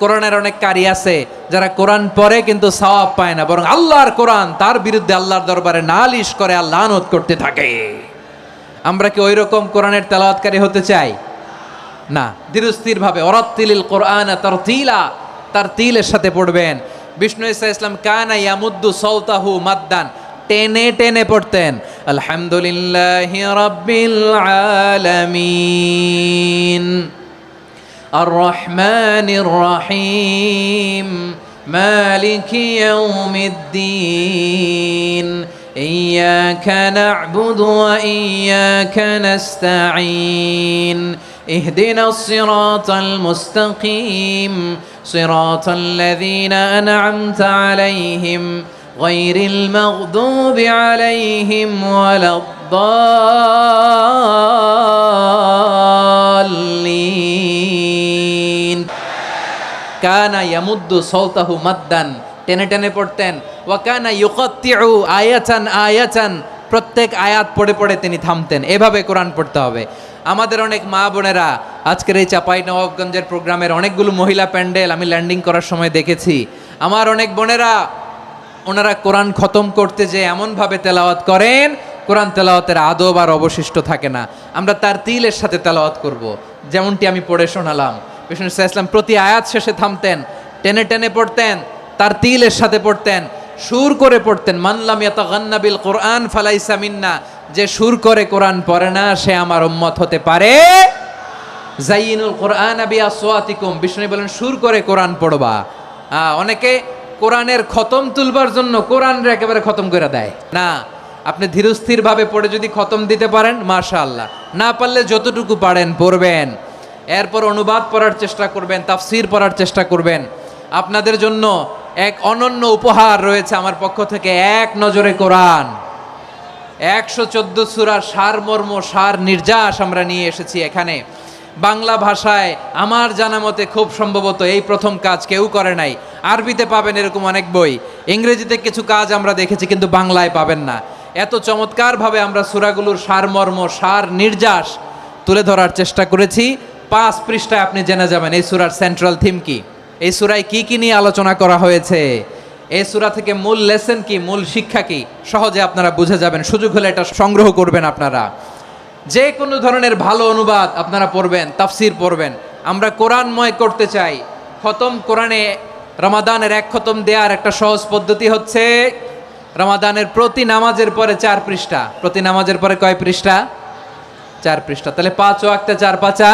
কোরআনের অনেক কারি আছে যারা কোরআন পড়ে কিন্তু সওয়াব পায় না, বরং আল্লাহর কোরআন তার বিরুদ্ধে আল্লাহর দরবারে নালিশ করে আর লানত করতে থাকে। আমরা কি ওই রকম কোরআনের তেলাওয়াতকারী হতে চাই? না। ধীরস্থিরভাবে ওয়ারাত্তিলিল কোরআন তারতিলা, তারতিলের সাথে পড়বেন। বিষ্ণু ঈসা ইসলাম কানা ইয়ামুদ্দু সাওতাহু মাদ্দান, টেনে টেনে পড়তেন। আলহামদুলিল্লাহি রাব্বিল আলামিন আর রহমানির রহিম মালিকি ইয়াউমিদ্দিন ইয়্যাকা না'বুদু ওয়া ইয়্যাকা নাস্তাঈন اهدنا الصراط المستقيم صراط الذين أنعمت عليهم غير المغضوب عليهم ولا الضالين كان يمد صوته مدا টেনে টেনে পড়তেন। ওয়া কানা ইউকাত্তিউ আয়াতান আয়াতান, প্রত্যেক আয়াত পড়ে পড়ে তিনি থামতেন। এভাবে কোরআন পড়তে হবে। আমাদের অনেক মা বোনেরা আজকের এই চাঁপাইনবাবগঞ্জের প্রোগ্রামের অনেকগুলো মহিলা প্যান্ডেল আমি ল্যান্ডিং করার সময় দেখেছি। আমার অনেক বোনেরা ওনারা কোরআন খতম করতে যে এমনভাবে তেলাওয়াত করেন, কোরআন তেলাওয়াতের আদব আর অবশিষ্ট থাকে না। আমরা তার তিলের সাথে তেলাওয়াত করব, যেমনটি আমি পড়ে শোনালাম। বিষ্ণু ইসলাম প্রতি আয়াত শেষে থামতেন, টেনে টেনে পড়তেন, তার তিলের সাথে পড়তেন, সুর করে পড়তেন। মানলাম ইয়াতাগান্না বিল কোরআন ফালাইসা মিন্না, যে সুর করে কোরআন পড়ে না সে আমার উম্মত হতে পারে। জাইয়িনুল কোরআন বিআসওয়াতিকুম, বিষ্ণু বলেন সুর করে কোরআন পড়বা। অনেকে কোরআনের খতম তুলবার জন্য কোরআনরে একেবারে খতম করে দেয় না। আপনি ধীরস্থিরভাবে পড়ে যদি খতম দিতে পারেন মাশাআল্লাহ, না পারলে যতটুকু পারেন পড়বেন। এরপর অনুবাদ পড়ার চেষ্টা করবেন, তাফসীর পড়ার চেষ্টা করবেন। আপনাদের জন্য এক অনন্য উপহার রয়েছে আমার পক্ষ থেকে, এক নজরে কোরআন। 114 সূরার সারমর্ম, সার নির্যাস আমরা নিয়ে এসেছি এখানে। বাংলা ভাষায় আমার জানা মতে খুব সম্ভবত এই প্রথম কাজ কেউ করে নাই। আরবিতে পাবেন এরকম অনেক বই, ইংরেজিতে কিছু কাজ আমরা দেখেছি, কিন্তু বাংলায় পাবেন না। এত চমৎকারভাবে আমরা সূরাগুলোর সারমর্ম, সার নির্যাস তুলে ধরার চেষ্টা করেছি। 5 পৃষ্ঠায় আপনি জেনে যাবেন এই সূরার সেন্ট্রাল থিম কি, এই সূরায় কি কি নিয়ে আলোচনা করা হয়েছে, এই সূরা থেকে মূল লেসন কি, মূল শিক্ষা কি, সহজে আপনারা বুঝে যাবেন। সুযোগ হলে এটা সংগ্রহ করবেন আপনারা। যে কোনো ধরনের ভালো অনুবাদ আপনারা পড়বেন, তাফসীর পড়বেন। আমরা কোরআনময় করতে চাই। খতম কোরআনে রমাদানের 1 খতম দেওয়ার একটা সহজ পদ্ধতি হচ্ছে রমাদানের প্রতি নামাজের পরে 4 পৃষ্ঠা। প্রতি নামাজের পরে কয় পৃষ্ঠা? 4 পৃষ্ঠা। তাহলে 5 ওয়াক্তে 4 পাঁচা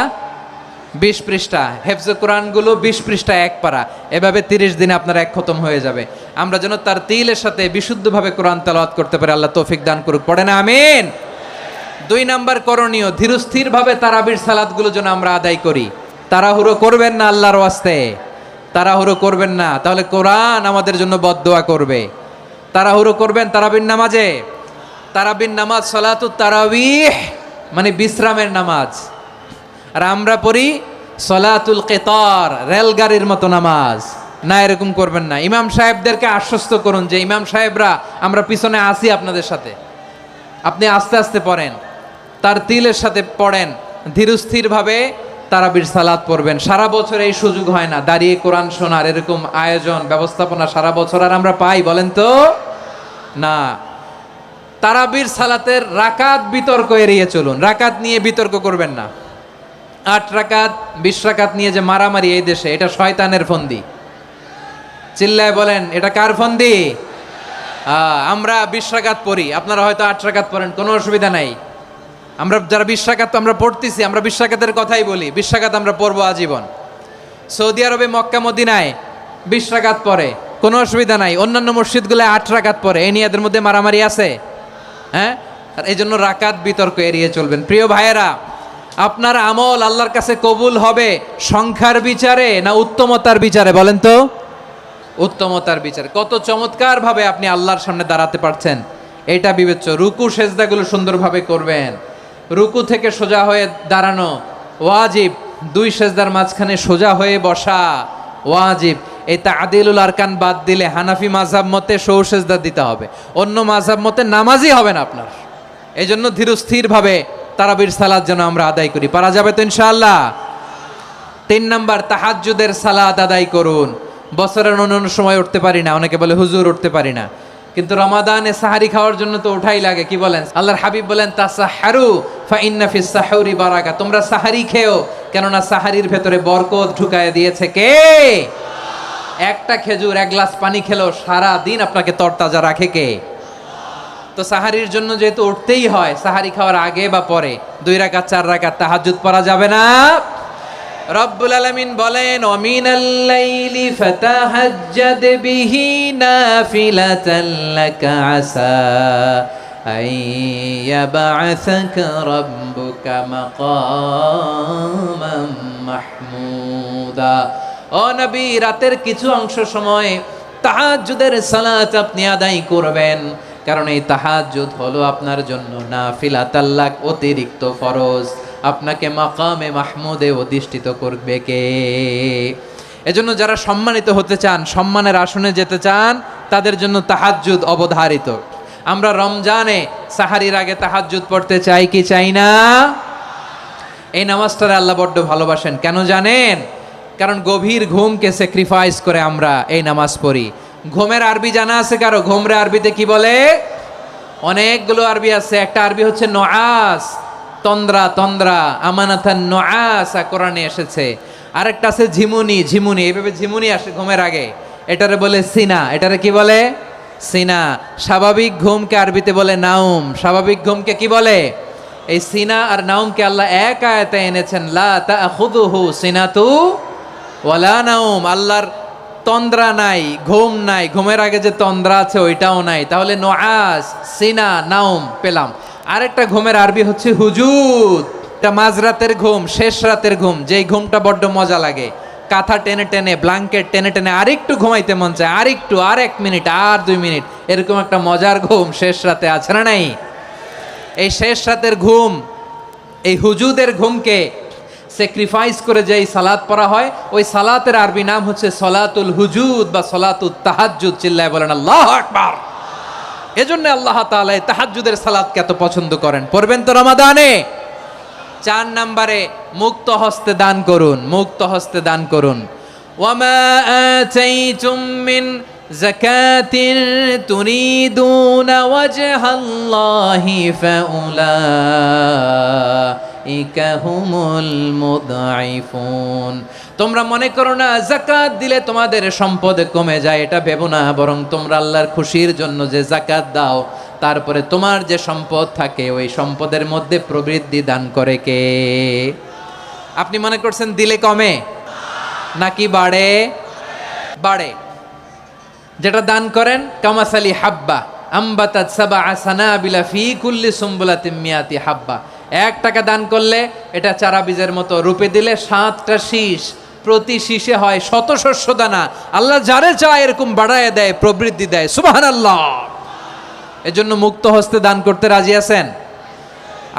20 পৃষ্ঠা। হেফজে কোরআনগুলো 20 পৃষ্ঠা 1 পারা। এভাবে 30 দিনে আপনার 1 খতম হয়ে যাবে। আমরা যেন তার তিলের সাথে বিশুদ্ধভাবে কোরআন তেলাওয়াত করতে পারি। আল্লাহ তৌফিক দান করুক। পড়ে না আমিন। 2 নাম্বার করণীয়, ধীরস্থিরভাবে তারাবির সালাতগুলো যেন আমরা আদায় করি। তাড়াহুড়ো করবেন না আল্লাহর ওয়াস্তে, তাড়াহুড়ো করবেন না, তাহলে কোরআন আমাদের জন্য বদদোয়া করবে। তাড়াহুড়ো করবেন তারাবির নামাজে। তারাবির নামাজ সালাতুত তারাবিহ মানে বিশ্রামের নামাজ। আর আমরা পড়ি সলাতুল কেতার, রেলগাড়ির মতো নামাজ। না, এরকম করবেন না। ইমাম সাহেবদেরকে আশ্বস্ত করুন যে ইমাম সাহেবরা আমরা পিছনে আসি আপনাদের সাথে, আপনি আস্তে আস্তে পড়েন, তার তিলের সাথে পড়েন, ধীরস্থিরভাবে তারাবির সালাত পড়বেন। সারা বছর এই সুযোগ হয় না দাঁড়িয়ে কোরআন শোনার, এরকম আয়োজন ব্যবস্থাপনা সারা বছর আর আমরা পাই বলেন তো না। তারাবির সালাতের রাকাত বিতর্ক এড়িয়ে চলুন। রাকাত নিয়ে বিতর্ক করবেন না। 8 রাকাত 20 রাকাত নিয়ে যে মারামারি এই দেশে, এটা শয়তানের ফন্দি। চিল্লায় বলেন এটা কার ফন্দি? আমরা 20 রাকাত পড়ি, আপনারা হয়তো 8 রাকাত পড়েন, কোনো অসুবিধা নাই। আমরা যারা 20 রাকাত আমরা পড়তেছি, আমরা 20 রাকাতের কথাই বলি। 20 রাকাত আমরা পড়বো আজীবন। সৌদি আরবে মক্কা মদিনায় 20 রাকাত পড়ে, কোনো অসুবিধা নাই। অন্যান্য মসজিদগুলো 8 রাকাত পড়ে, এই নিয়ে এদের মধ্যে মারামারি আছে? হ্যাঁ, আর এই জন্য রাকাত বিতর্ক এড়িয়ে চলবেন। প্রিয় ভাইয়েরা, আপনার আমল আল্লাহর কাছে কবুল হবে সংখ্যার বিচারে না উত্তমতার বিচারে? বলেন তো। উত্তমতার বিচারে। কত চমৎকার ভাবে আপনি আল্লাহর সামনে দাঁড়াতে পারছেন এটা বিবেচ্য। রুকু সেজদাগুলো সুন্দরভাবে করবেন। রুকু থেকে সোজা হয়ে দাঁড়ানো ওয়াজিব, 2 সেজদার মাঝখানে সোজা হয়ে বসা ওয়াজিব। এই তা'দিলুল আরকান বাদ দিলে হানাফি মাযহাব মতে সৌ সেজদা দিতে হবে, অন্য মাযহাব মতে নামাজই হবে না আপনার। এই জন্য ধীরস্থির ভাবে তারাবির সালাত যেন আমরা আদায় করি। পারা যাবে তো ইনশাআল্লাহ? 3 নাম্বার, তাহাজ্জুদের সালাত আদায় করুন। বছরের অন্য সময় উঠতে পারি না, অনেকে বলে হুজুর উঠতে পারি না, কিন্তু রমাদানে সাহারি খাওয়ার জন্য তো ওঠাই লাগে। কি বলেন? আল্লাহর হাবিব বলেন তাসাহহারু ফা ইন্না ফিস সাহুরি বারাকা, তোমরা সাহারি খেও, কেননা সাহারির ভেতরে বরকত ঢুকায় দিয়েছে কে? একটা খেজুর, 1 গ্লাস পানি খেলেও সারা দিন আপনাকে তরতাজা রাখে কে? তো সাহারির জন্য যেহেতু উঠতেই হয়, সাহারি খাওয়ার আগে বা পরে 2 রাকাত 4 রাকাত তাহাজ্জুদ পড়া যাবে না? রব্বুল আলামিন বলেন ওয়ামিনাল লাইলি ফাতাহাজ্জাদ বিহি নাফিলাতান লাকা আসা আইয়াবআসাকা রাব্বুকা মাকামান মাহমুদা। ও নবী, রাতের কিছু অংশ সময় তাহাজ্জুদের সালাত আপনি আদায় করবেন, কারণ এই তাহাজ্জুদ হলো আপনার জন্য নাফিলাতাল লাক, অতিরিক্ত ফরজ। আপনাকে মাকামে মাহমুদে অধিষ্ঠিত করবে কে? এজন্য যারা সম্মানিত হতে চান, সম্মানের আসনে যেতে চান, তাদের জন্য তাহাজ্জুদ অবধারিত। আমরা রমজানে সাহারির আগে তাহাজ্জুদ পড়তে চাই কি চাই না? এই নামাজটারে আল্লাহ বড্ড ভালোবাসেন। কেন জানেন? কারণ গভীর ঘুমকে স্যাক্রিফাইস করে আমরা এই নামাজ পড়ি। ঘুমের আরবি জানা আছে কারো? ঘুমরে আরবিতে কি বলে? অনেকগুলো আরবি আছে। একটা আরবি হচ্ছে নুআস, তন্দ্রা, তন্দ্রা, আমানাতান নুআসা কোরআনে এসেছে। আরেকটা আছে ঝিমুনি, ঝিমুনি, এইভাবে ঝিমুনি আসে ঘুমের আগে, এটারে বলে সিনা। এটারে কি বলে? সিনা। স্বাভাবিক ঘুমকে আরবিতে বলে নাউম। স্বাভাবিক ঘুমকে কি বলে? এই সিনা আর নাউমকে আল্লাহ এক আয়াতে এনেছেন, লা তাখুযুহু সিনাতু ওয়ালা নাউম। আল্লাহর তন্দ্রা নাই, ঘুম নাই, ঘুমের আগে যে তন্দ্রা আছে ওইটাও নাই। তাহলে নুআস, সিনা, নাউম পেলাম। আরেকটা ঘুমের আরবি হচ্ছে হুজুদ। এটা মাঝরাতের ঘুম, শেষ রাতের ঘুম, যেই ঘুমটা বড্ড মজা লাগে। কাঁথা টেনে টেনে, ব্ল্যাঙ্কেট টেনে টেনে আরেকটু ঘুমাইতে মন চায়, আরেকটু, আর 1 মিনিট, আর 2 মিনিট, এরকম একটা মজার ঘুম শেষ রাতে আছে না নাই? এই শেষ রাতের ঘুম, এই হুজুদের ঘুমকে স্যাক্রিফাইস করে যেই সালাত পড়া হয়, ওই সালাতের আরবি নাম হচ্ছে সলাতুল হুজুদ বা সলাতুত তাহাজ্জুদ। চিল্লায় বলেন আল্লাহু আকবার। এজন্য আল্লাহ তাআলা এই তাহাজ্জুদের সালাতকে এত পছন্দ করেন। পড়বেন তো রমাদানে। 4 নম্বরে, মুক্ত হস্তে দান করুন। মুক্ত হস্তে দান করুন। ওয়ামা আতাইতুম মিন যাকাতিন তুরিদুনা ওয়াজহাল্লাহি ফাউলাইকা হুমুল মুদঈফুন। তোমরা মনে করো না যাকাত দিলে তোমাদের সম্পদ কমে যায়, এটা ভেবো না। বরং তোমরা আল্লাহর খুশির জন্য যে যাকাত দাও, তারপরে তোমার যে সম্পদ থাকে ওই সম্পদের মধ্যে প্রবৃদ্ধি দান করে কে? আপনি মনে করছেন দিলে কমে নাকি বাড়ে? বাড়ে। যেটা দান করেন, কামাসালি হাব্বা আম্বাতাত সাবআ সানাবিলা ফি কুল্লি সুম্বুলাতিন মিয়াতি হাব্বা। 1 টাকা দান করলে এটা চারা বীজের মতো, রূপে দিলে 7টা শীষ, প্রতি শীষে হয় 100 শস্য দানা। আল্লাহ যারে চায় এরকম বাড়ায় দেয়, প্রবৃদ্ধি দেয়। সুবহানাল্লাহ। এজন্য মুক্ত হস্তে দান করতে রাজি আছেন?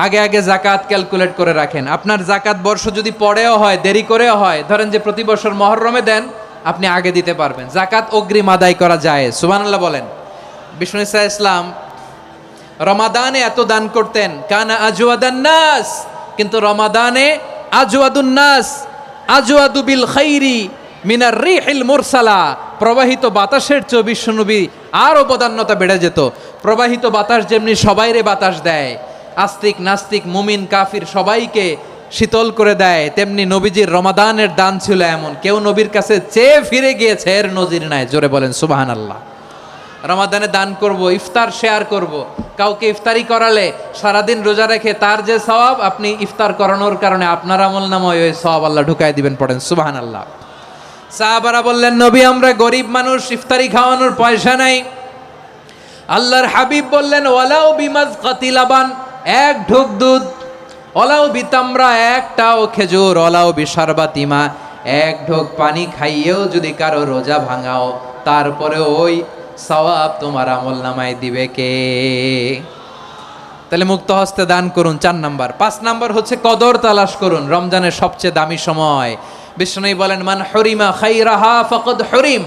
আগে আগে যাকাত ক্যালকুলেট করে রাখেন। আপনার যাকাত বর্ষ যদি পরেও হয়, দেরি করেও হয়, ধরেন যে প্রতি বছর মুহররমে দেন, আপনি আগে দিতে পারবেন। যাকাত অগ্রিম আদায় করা যায়। সুবহানাল্লাহ বলেন। বিষ্ণু ঈসা ইসলাম রমাদানে এত দান করতেন, কানা আজওয়াদান নাস, কিন্তু রমাদানে আজওয়াদুন নাস আজওয়াদু বিল খাইরি মিনার রিহিল মুরসালা। প্রবাহিত বাতাসের চেয়ে বিশ্বনবী আর অবদান্যতা বেড়ে যেত। প্রবাহিত বাতাস যেমনি সবাইরে বাতাস দেয়, আস্তিক নাস্তিক মুমিন কাফির সবাইকে শীতল করে দেয়, তেমনি নবীজির রমাদানের দান ছিল এমন, কেউ নবীর কাছে চেয়ে ফিরে গিয়েছে এর নজির নাই। জোরে বলেন সুবহানাল্লাহ। রমাদানে দান করব, ইফতার শেয়ার করব। কাউকে ইফতারি করালে সারাদিন রোজা রেখে তার যে সওয়াব, আপনি ইফতার করানোর কারণে আপনার আমল নামায় ওই সওয়াব আল্লাহ ঢুকায় দিবেন। পড়েন সুবহানাল্লাহ। সাহাবারা বললেন, নবী আমরা গরিব মানুষ, ইফতারি খাওয়ানোর পয়সা নাই। আল্লাহর হাবিব বললেন, ওয়ালাউ বিমাজকাতি লাবান, এক ঢোক দুধ, ওয়ালাউ বিতামরা, একটাও খেজুর, ওয়ালাউ বিশারবাতিমা, এক ঢোক পানি খাইয়েও যদি কারো রোজা ভাঙাও, তারপরে ওই সওয়াব তোমার আমল নামায় দিবে কে? তাহলে মুক্ত হস্তে দান করুন, 4 নাম্বার। 5 নাম্বার হচ্ছে কদর তালাশ করুন, রমজানের সবচেয়ে দামি সময়। বিষ্ণু বলেন, মান হরিমা খাইরাহা ফাকাদ হরিম,